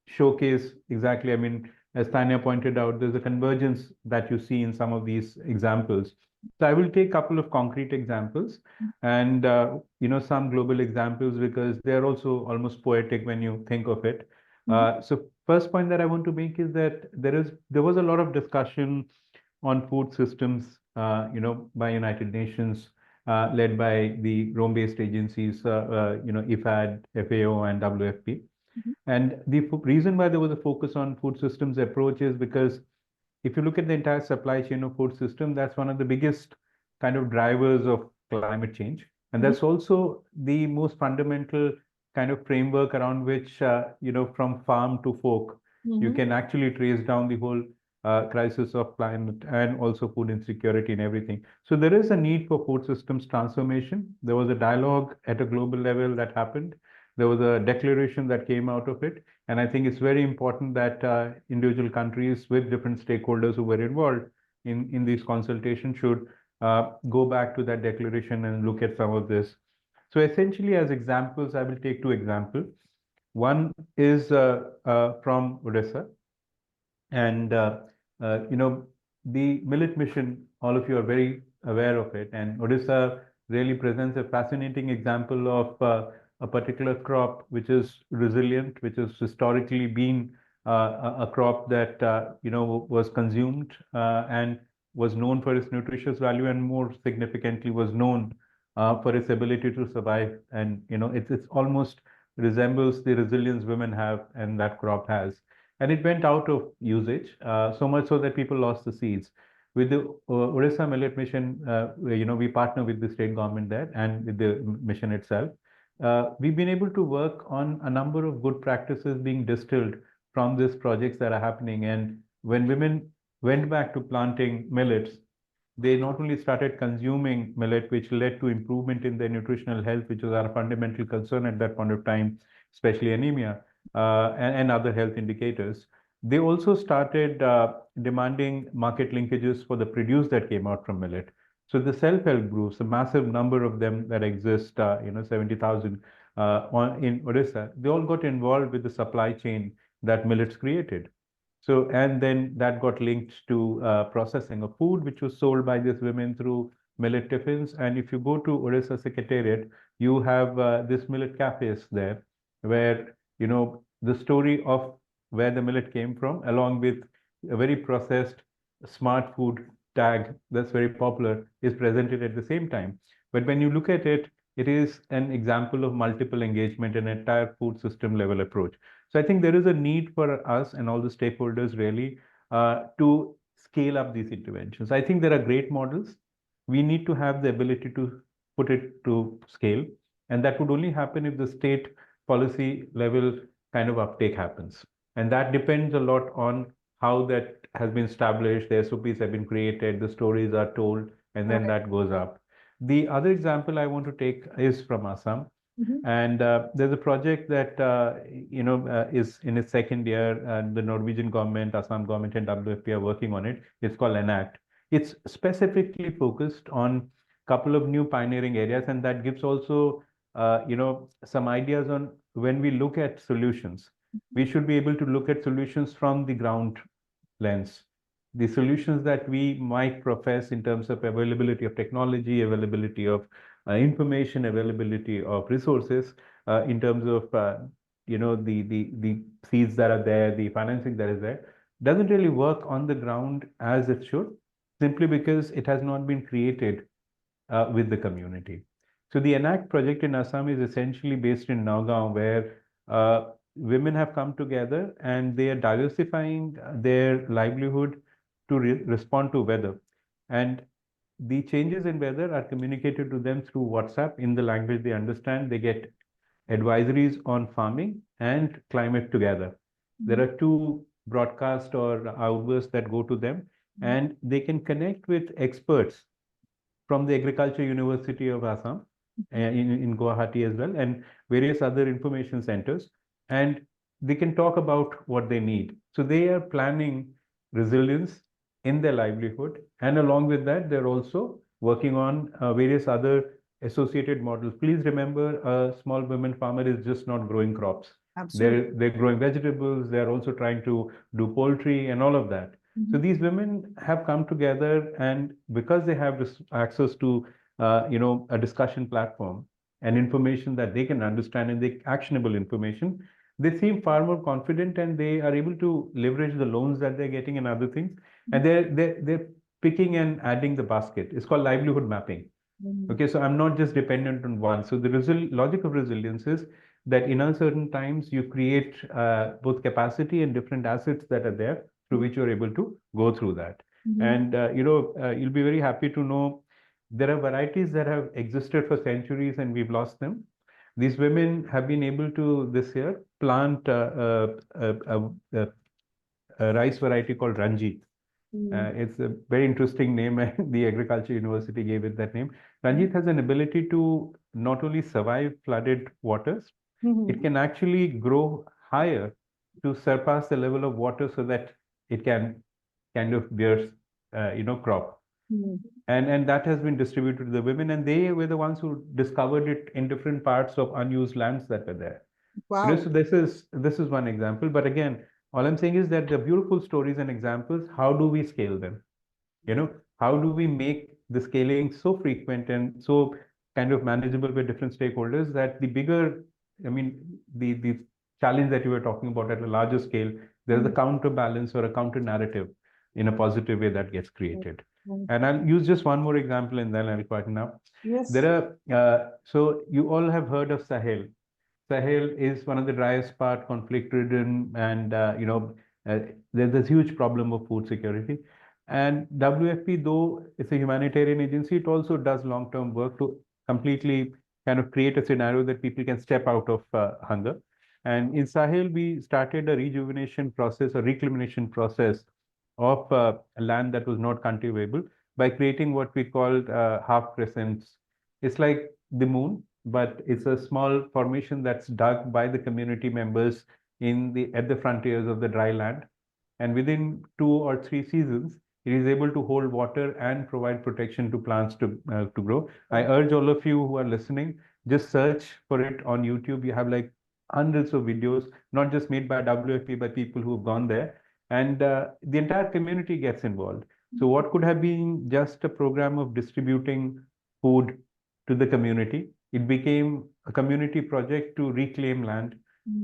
S4: showcase exactly, I mean, as Tanya pointed out, there's a convergence that you see in some of these examples. So I will take a couple of concrete examples and, some global examples because they're also almost poetic when you think of it. So first point that I want to make is that there was a lot of discussion on food systems, by United Nations, led by the Rome-based agencies, IFAD, FAO, and WFP. And the reason why there was a focus on food systems approach is because if you look at the entire supply chain of food system, that's one of the biggest kind of drivers of climate change. And that's also the most fundamental kind of framework around which, from farm to fork, you can actually trace down the whole crisis of climate and also food insecurity and everything. So there is a need for food systems transformation. There was a dialogue at a global level that happened. There was a declaration that came out of it. And I think it's very important that individual countries with different stakeholders who were involved in these consultations should go back to that declaration and look at some of this. So essentially, as examples, I will take two examples. One is from Odisha. And, the millet mission, all of you are very aware of it. And Odisha really presents a fascinating example of a particular crop which is resilient, which has historically been a crop that, was consumed and was known for its nutritious value and more significantly was known for its ability to survive. And, it's almost resembles the resilience women have and that crop has. And it went out of usage, so much so that people lost the seeds. With the Odisha Millet Mission, we partner with the state government there and with the mission itself. We've been able to work on a number of good practices being distilled from these projects that are happening. And when women went back to planting millets, they not only started consuming millet, which led to improvement in their nutritional health, which was our fundamental concern at that point of time, especially anemia, and other health indicators. They also started demanding market linkages for the produce that came out from millet. So the self-help groups, a massive number of them that exist, 70,000 in Odisha, they all got involved with the supply chain that millets created. So, and then that got linked to processing of food, which was sold by these women through millet tiffins. And if you go to Odisha Secretariat, you have this millet cafes there, where, the story of where the millet came from, along with a very processed smart food tag that's very popular, is presented at the same time. But when you look at it, it is an example of multiple engagement and entire food system level approach. So I think there is a need for us and all the stakeholders really to scale up these interventions. I think there are great models. We need to have the ability to put it to scale. And that would only happen if the state policy level kind of uptake happens. And that depends a lot on how that has been established, the SOPs have been created, the stories are told, and then that goes up. The other example I want to take is from Assam. And there's a project that, is in its second year, and the Norwegian government, Assam government, and WFP are working on it. It's called ENACT. It's specifically focused on a couple of new pioneering areas, and that gives also, some ideas on when we look at solutions. We should be able to look at solutions from the ground lens. The solutions that we might profess in terms of availability of technology, availability of information, availability of resources, in terms of the seeds that are there, the financing that is there, doesn't really work on the ground as it should, simply because it has not been created with the community. So the ENACT project in Assam is essentially based in Nagaon, where women have come together and they are diversifying their livelihood to respond to weather. And the changes in weather are communicated to them through WhatsApp in the language they understand. They get advisories on farming and climate together. There are two broadcasts or outbursts that go to them, and they can connect with experts from the Agriculture University of Assam in Guwahati as well, and various other information centers, and they can talk about what they need. So they are planning resilience in their livelihood, and along with that, they're also working on various other associated models. Please remember, a small women farmer is just not growing crops.
S1: Absolutely.
S4: They're growing vegetables. They're also trying to do poultry and all of that. So these women have come together, and because they have this access to, a discussion platform and information that they can understand and the actionable information, they seem far more confident, and they are able to leverage the loans that they're getting and other things. And they're picking and adding the basket. It's called livelihood mapping. Okay, so I'm not just dependent on one. So the logic of resilience is that in uncertain times, you create both capacity and different assets that are there through which you're able to go through that. And, you'll be very happy to know there are varieties that have existed for centuries and we've lost them. These women have been able to, this year, plant a rice variety called Ranjit. It's a very interesting name, and the Agriculture University gave it that name. Ranjit has an ability to not only survive flooded waters, it can actually grow higher to surpass the level of water so that it can kind of bear, crop. And that has been distributed to the women, and they were the ones who discovered it in different parts of unused lands that were there.
S1: Wow.
S4: So this is one example. But again, all I'm saying is that the beautiful stories and examples, how do we scale them? How do we make the scaling so frequent and so kind of manageable with different stakeholders that the bigger, the challenge that you were talking about at a larger scale, there's a counterbalance or a counter narrative in a positive way that gets created. And I'll use just one more example and then I'll quieten up.
S1: Yes.
S4: So you all have heard of Sahel. Sahel is one of the driest part, conflict-ridden, and there's this huge problem of food security. And WFP, though it's a humanitarian agency, it also does long-term work to completely kind of create a scenario that people can step out of hunger. And in Sahel, we started a rejuvenation process, a reclamation process of land that was not cultivable by creating what we called half crescents. It's like the moon, but it's a small formation that's dug by the community members at the frontiers of the dry land. And within 2 or 3 seasons, it is able to hold water and provide protection to plants to grow. I urge all of you who are listening, just search for it on YouTube. You have like hundreds of videos, not just made by WFP, by people who have gone there. And the entire community gets involved. So what could have been just a program of distributing food to the community, it became a community project to reclaim land,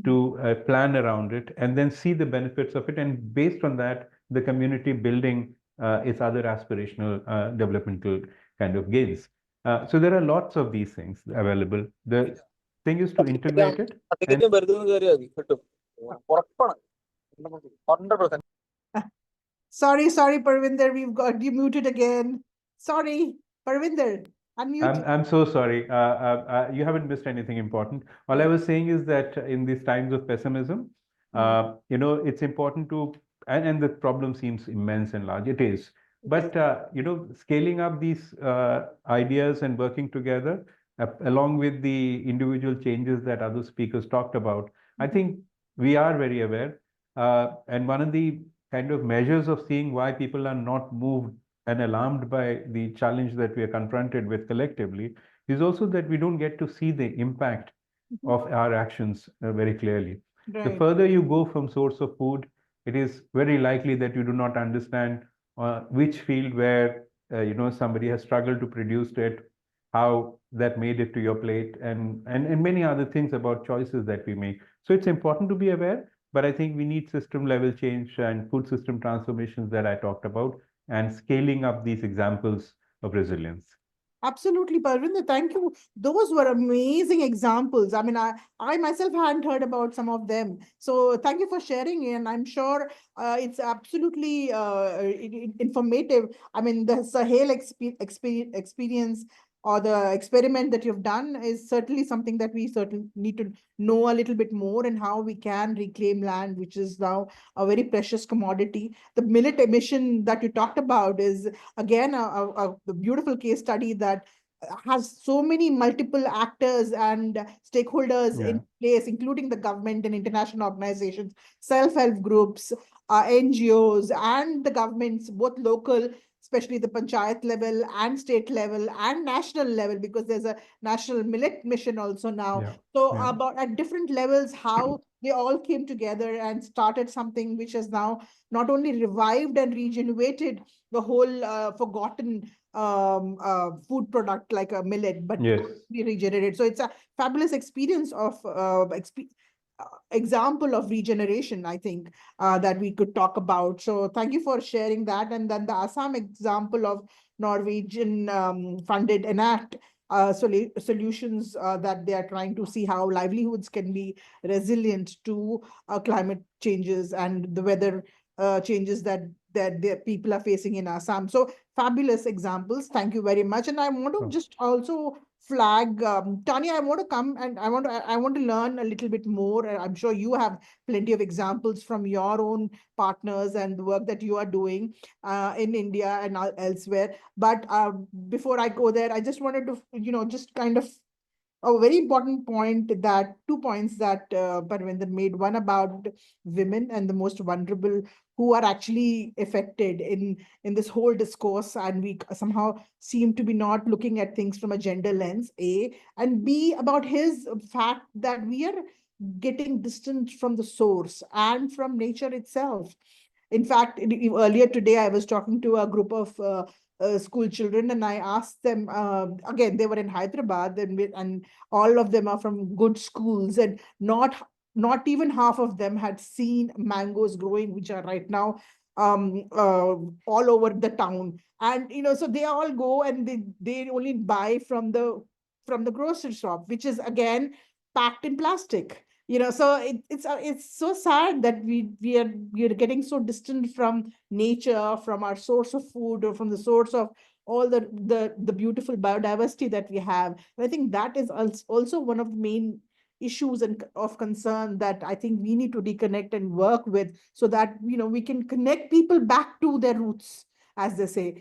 S4: to plan around it, and then see the benefits of it. And based on that, the community building its other aspirational developmental kind of gains. So there are lots of these things available. The thing is to integrate it.
S1: Sorry, Parvinder, we've got you muted again. Sorry, Parvinder, unmute.
S4: I'm so sorry. You haven't missed anything important. All I was saying is that in these times of pessimism, it's important to, and the problem seems immense and large. It is. But, scaling up these ideas and working together, along with the individual changes that other speakers talked about, I think we are very aware. And one of the kind of measures of seeing why people are not moved and alarmed by the challenge that we are confronted with collectively is also that we don't get to see the impact of our actions very clearly.
S1: Right.
S4: The further you go from source of food, it is very likely that you do not understand which field where somebody has struggled to produce it, how that made it to your plate, and many other things about choices that we make. So it's important to be aware, but I think we need system level change and food system transformations that I talked about, and scaling up these examples of resilience.
S1: Absolutely, Parvinder. Thank you. Those were amazing examples. I mean, I myself hadn't heard about some of them. So thank you for sharing, and I'm sure it's absolutely informative. I mean, the Sahel experience or the experiment that you've done is certainly something that we certainly need to know a little bit more, and how we can reclaim land, which is now a very precious commodity. The millet emission that you talked about is again a beautiful case study that has so many multiple actors and stakeholders
S4: Yeah.
S1: in place, including the government and international organizations, self-help groups, NGOs, and the governments, both local, especially the panchayat level and state level and national level, because there's a national millet mission also now.
S4: Yeah.
S1: So
S4: Yeah.
S1: about at different levels, how they all came together and started something which has now not only revived and regenerated the whole forgotten food product like a millet, but
S4: Yes.
S1: be regenerated. So it's a fabulous experience of example of regeneration, I think, that we could talk about. So thank you for sharing that. And then the Assam example of Norwegian funded enact solutions that they are trying to see how livelihoods can be resilient to climate changes and the weather changes that the people are facing in Assam. So fabulous examples. Thank you very much. And I want to
S4: Oh.
S1: just also flag, Tanya, I want to come and I want to learn a little bit more. I'm sure you have plenty of examples from your own partners and the work that you are doing in India and elsewhere. But before I go there, I just wanted to, just kind of a very important point, that 2 points that Parvinder made, one about women and the most vulnerable who are actually affected in this whole discourse, and we somehow seem to be not looking at things from a gender lens, A, and B, about his fact that we are getting distant from the source and from nature itself. In fact, earlier today, I was talking to a group of school children, and I asked them, again, they were in Hyderabad, and all of them are from good schools, and not even half of them had seen mangoes growing, which are right now all over the town. And so they all go and they only buy from the grocery shop, which is again packed in plastic. So it's so sad that we are getting so distant from nature, from our source of food, or from the source of all the beautiful biodiversity that we have. And I think that is also one of the main issues and of concern that I think we need to reconnect and work with, so that we can connect people back to their roots, as they say.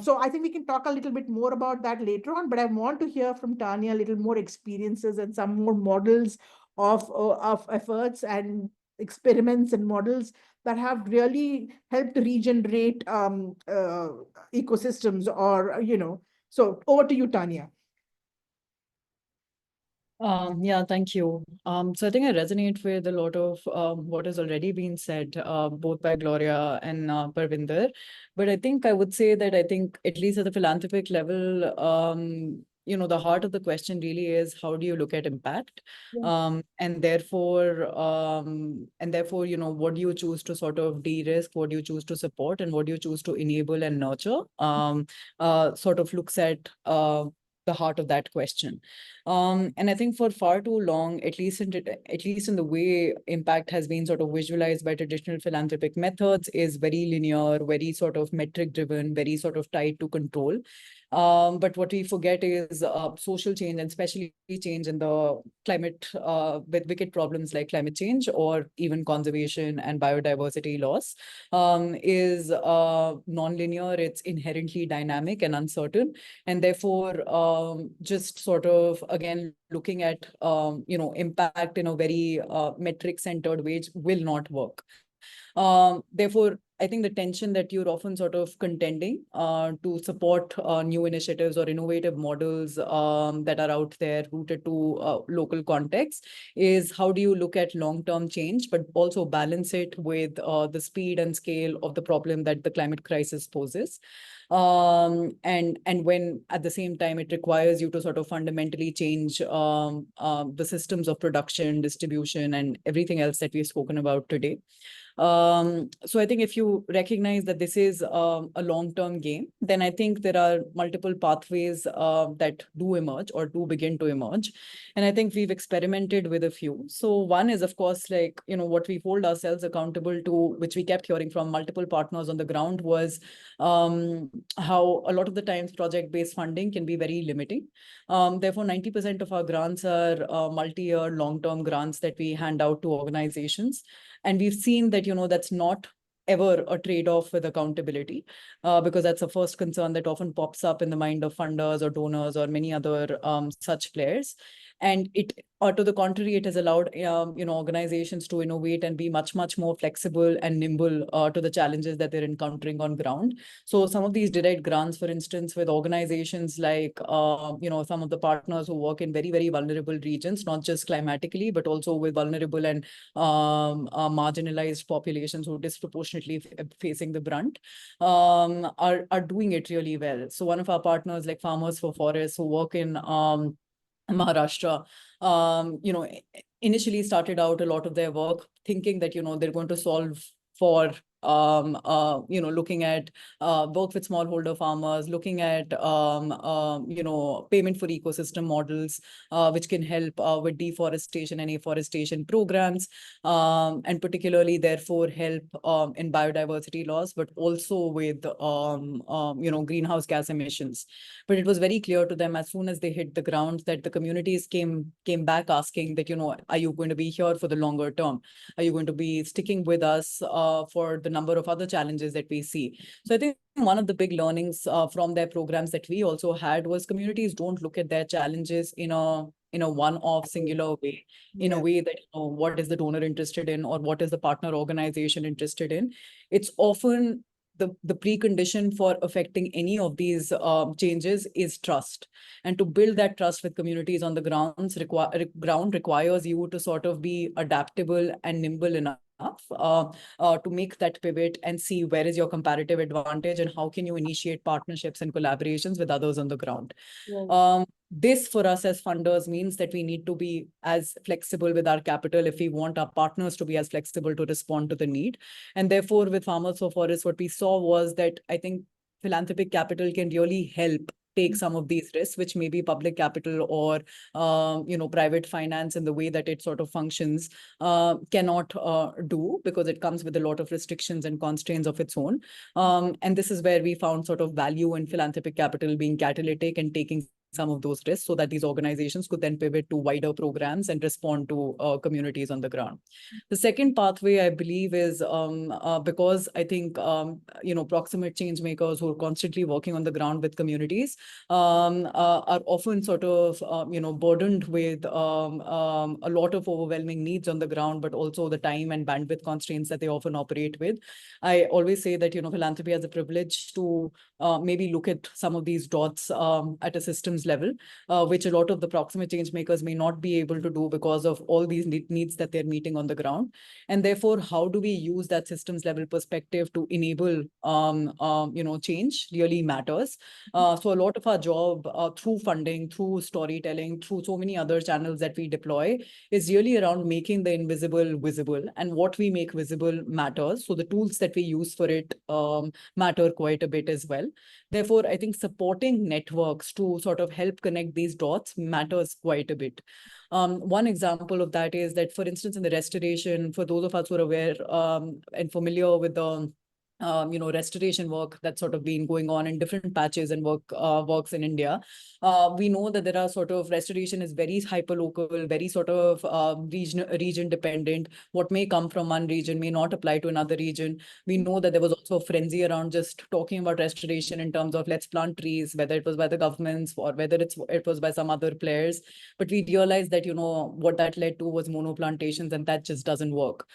S1: So I think we can talk a little bit more about that later on, but I want to hear from Tanya a little more experiences and some more models of efforts and experiments and models that have really helped regenerate ecosystems, or so over to you, Tanya.
S5: Yeah, thank you. So I think I resonate with a lot of what has already been said, both by Gloria and Parvinder. But I think I would say that I think, at least at the philanthropic level, the heart of the question really is, how do you look at impact?
S1: Yeah.
S5: And therefore, what do you choose to sort of de-risk, what do you choose to support, and what do you choose to enable and nurture? Sort of looks at the heart of that question. And I think for far too long, at least in the way impact has been sort of visualized by traditional philanthropic methods, is very linear, very sort of metric driven, very sort of tied to control. But what we forget is social change, and especially change in the climate, with wicked problems like climate change or even conservation and biodiversity loss, is non-linear. It's inherently dynamic and uncertain, and therefore just sort of again looking at impact in a very metric centered way will not work. Therefore, I think the tension that you're often sort of contending to support new initiatives or innovative models that are out there rooted to local context is, how do you look at long-term change, but also balance it with the speed and scale of the problem that the climate crisis poses. And when at the same time it requires you to sort of fundamentally change the systems of production, distribution, and everything else that we've spoken about today. So I think if you recognize that this is a long-term game, then I think there are multiple pathways that do emerge or do begin to emerge. And I think we've experimented with a few. So one is, of course, like, what we hold ourselves accountable to, which we kept hearing from multiple partners on the ground, was how a lot of the times project-based funding can be very limiting. Therefore, 90% of our grants are multi-year, long-term grants that we hand out to organizations. And we've seen that, that's not ever a trade-off with accountability, because that's a first concern that often pops up in the mind of funders or donors or many other such players. And to the contrary, it has allowed organizations to innovate and be much, much more flexible and nimble to the challenges that they're encountering on ground. So some of these direct grants, for instance, with organizations like some of the partners who work in very, very vulnerable regions, not just climatically, but also with vulnerable and marginalized populations who are disproportionately facing the brunt, are doing it really well. So one of our partners, like Farmers for Forests, who work in Maharashtra, initially started out a lot of their work thinking that, they're going to solve for looking at work with smallholder farmers, looking at payment for ecosystem models, which can help with deforestation and afforestation programs, and particularly therefore help in biodiversity loss, but also with greenhouse gas emissions. But it was very clear to them as soon as they hit the ground that the communities came back asking that, are you going to be here for the longer term? Are you going to be sticking with us for the number of other challenges that we see? So I think one of the big learnings from their programs that we also had was communities don't look at their challenges in a one-off singular way, in a way that, what is the donor interested in or what is the partner organization interested in? It's often the precondition for affecting any of these changes is trust. And to build that trust with communities on the ground requires you to sort of be adaptable and nimble enough to make that pivot and see where is your comparative advantage and how can you initiate partnerships and collaborations with others on the ground. Right. This for us as funders means that we need to be as flexible with our capital if we want our partners to be as flexible to respond to the need. And therefore, with Farmers for Forests, what we saw was that I think philanthropic capital can really help take some of these risks, which may be public capital or private finance in the way that it sort of functions cannot do, because it comes with a lot of restrictions and constraints of its own. And this is where we found sort of value in philanthropic capital being catalytic and taking some of those risks so that these organizations could then pivot to wider programs and respond to communities on the ground. The second pathway, I believe, is because I think, proximate change makers who are constantly working on the ground with communities are often sort of, burdened with a lot of overwhelming needs on the ground, but also the time and bandwidth constraints that they often operate with. I always say that, philanthropy has a privilege to maybe look at some of these dots at a systems level, which a lot of the proximate change makers may not be able to do because of all these needs that they're meeting on the ground. And therefore, how do we use that systems level perspective to enable change really matters. So a lot of our job through funding, through storytelling, through so many other channels that we deploy is really around making the invisible visible, and what we make visible matters. So the tools that we use for it matter quite a bit as well. Therefore, I think supporting networks to sort of help connect these dots matters quite a bit. One example of that is that, for instance, in the restoration, for those of us who are aware and familiar with the restoration work that's sort of been going on in different patches and works in India. We know that there are sort of restoration is very hyperlocal, very sort of region dependent. What may come from one region may not apply to another region. We know that there was also a frenzy around just talking about restoration in terms of let's plant trees, whether it was by the governments or whether it was by some other players. But we realized that, what that led to was monoplantations, and that just doesn't work.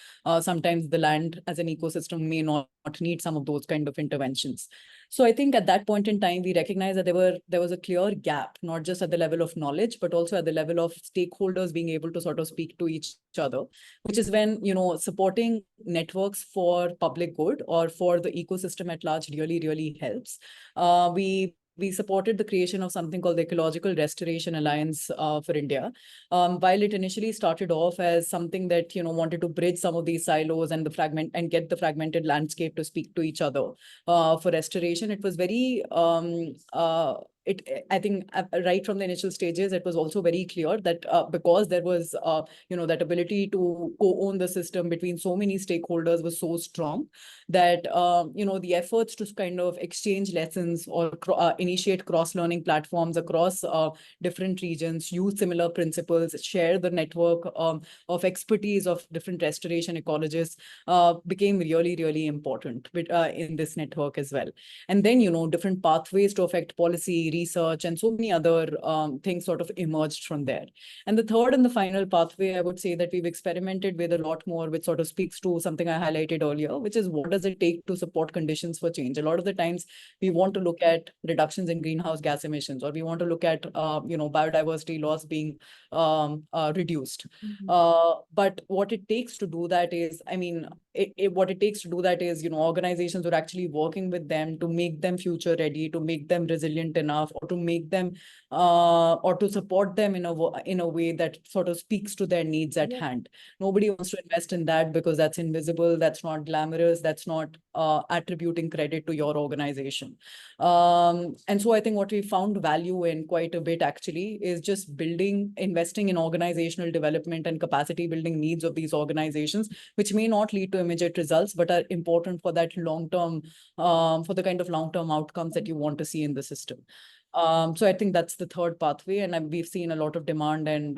S5: Sometimes the land as an ecosystem may not need need some of those kind of interventions. So I think at that point in time, we recognized that there was a clear gap, not just at the level of knowledge, but also at the level of stakeholders being able to sort of speak to each other, which is when, supporting networks for public good or for the ecosystem at large really, really helps. We supported the creation of something called the Ecological Restoration Alliance for India. While it initially started off as something that, wanted to bridge some of these silos and get the fragmented landscape to speak to each other for restoration, it was very, I think right from the initial stages, it was also very clear that because there was, that ability to co-own the system between so many stakeholders was so strong that, the efforts to kind of exchange lessons or initiate cross-learning platforms across different regions, use similar principles, share the network of expertise of different restoration ecologists became really, really important in this network as well. And then, different pathways to affect policy, research, and so many other things sort of emerged from there. And the third and the final pathway, I would say that we've experimented with a lot more, which sort of speaks to something I highlighted earlier, which is what does it take to support conditions for change? A lot of the times we want to look at reductions in greenhouse gas emissions, or we want to look at, biodiversity loss being reduced. But what it takes to do that is, organizations are actually working with them to make them future ready, to make them resilient enough, or to make them or to support them in a way that sort of speaks to their needs at hand. Nobody wants to invest in that because that's invisible, that's not glamorous, that's not attributing credit to your organization. And so I think what we found value in quite a bit actually is just investing in organizational development and capacity building needs of these organizations, which may not lead to immediate results, but are important for that long-term, for the kind of long-term outcomes that you want to see in the system. So I think that's the third pathway, and we've seen a lot of demand and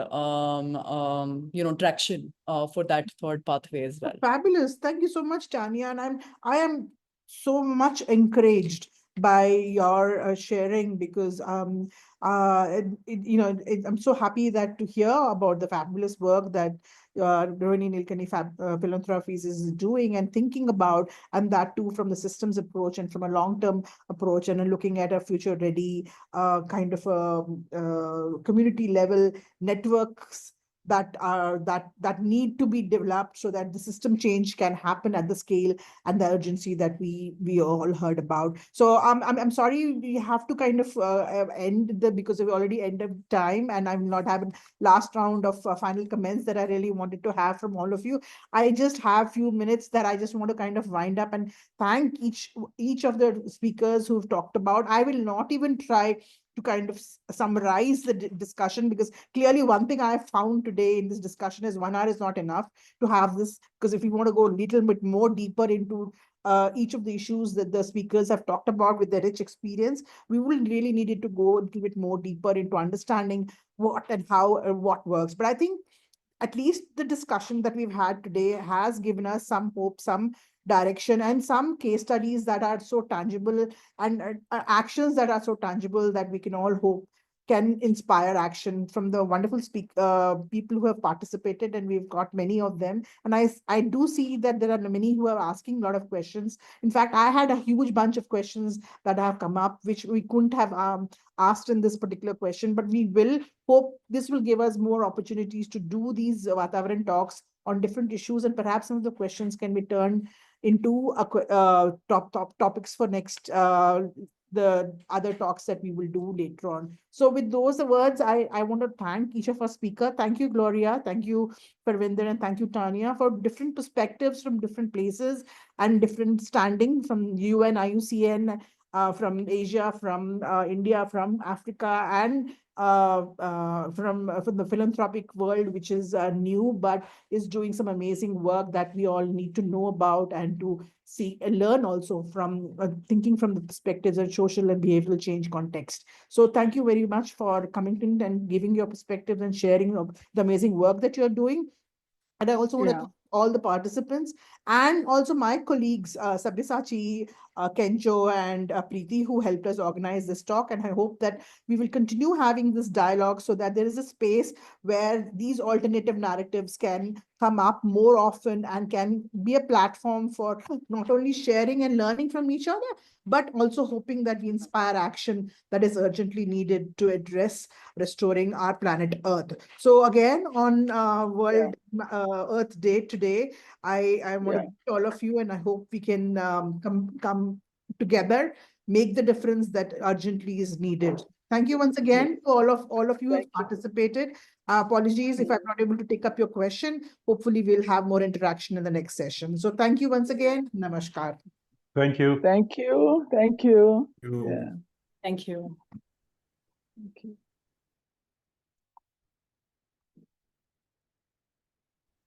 S5: traction for that third pathway as well.
S1: Fabulous. Thank you so much, Tanya. And I am so much encouraged by your sharing, because I'm so happy that to hear about the fabulous work that Rohini Nilekani Philanthropies is doing and thinking about, and that too from the systems approach and from a long-term approach, and looking at a future-ready kind of community level networks that need to be developed so that the system change can happen at the scale and the urgency that we all heard about. So I'm sorry we have to kind of end because we already ended time, and I'm not having last round of final comments that I really wanted to have from all of you. I just have few minutes that I just want to kind of wind up and thank each of the speakers who've talked about. I will not even try to kind of summarize the discussion, because clearly one thing I found today in this discussion is 1 hour is not enough to have this, because if we want to go a little bit more deeper into each of the issues that the speakers have talked about with their rich experience, we will really need to go a little bit more deeper into understanding what and how what works. But I think at least the discussion that we've had today has given us some hope, some direction, and some case studies that are so tangible, and actions that are so tangible that we can all hope can inspire action from the wonderful people who have participated, and we've got many of them. And I do see that there are many who are asking a lot of questions. In fact, I had a huge bunch of questions that have come up, which we couldn't have asked in this particular question, but we will hope this will give us more opportunities to do these VATAVARAN talks on different issues, and perhaps some of the questions can be turned into top topics for next the other talks that we will do later on. So with those words, I want to thank each of our speakers. Thank you, Gloria. Thank you, Parvinder, and thank you, Tanya, for different perspectives from different places and different standing from UN, IUCN, from Asia, from India, from Africa, and from the philanthropic world, which is new but is doing some amazing work that we all need to know about and to see and learn also from thinking from the perspectives of social and behavioral change context. So thank you very much for coming in and giving your perspectives and sharing of the amazing work that you're doing. And I also want to thank all the participants and also my colleagues, Sabyasachi, Kencho, and Preeti, who helped us organize this talk. And I hope that we will continue having this dialogue so that there is a space where these alternative narratives can come up more often and can be a platform for not only sharing and learning from each other, but also hoping that we inspire action that is urgently needed to address restoring our planet Earth. So again, on World Earth Day today, I want to greet all of you, and I hope we can come together, make the difference that urgently is needed. Thank you once again to all of you who have participated. Apologies if I'm not able to take up your question. Hopefully, we'll have more interaction in the next session. So thank you once again. Namaskar.
S4: Thank you.
S3: Thank you. Thank you.
S4: Thank you.
S3: Yeah.
S5: Thank you.
S3: Thank you.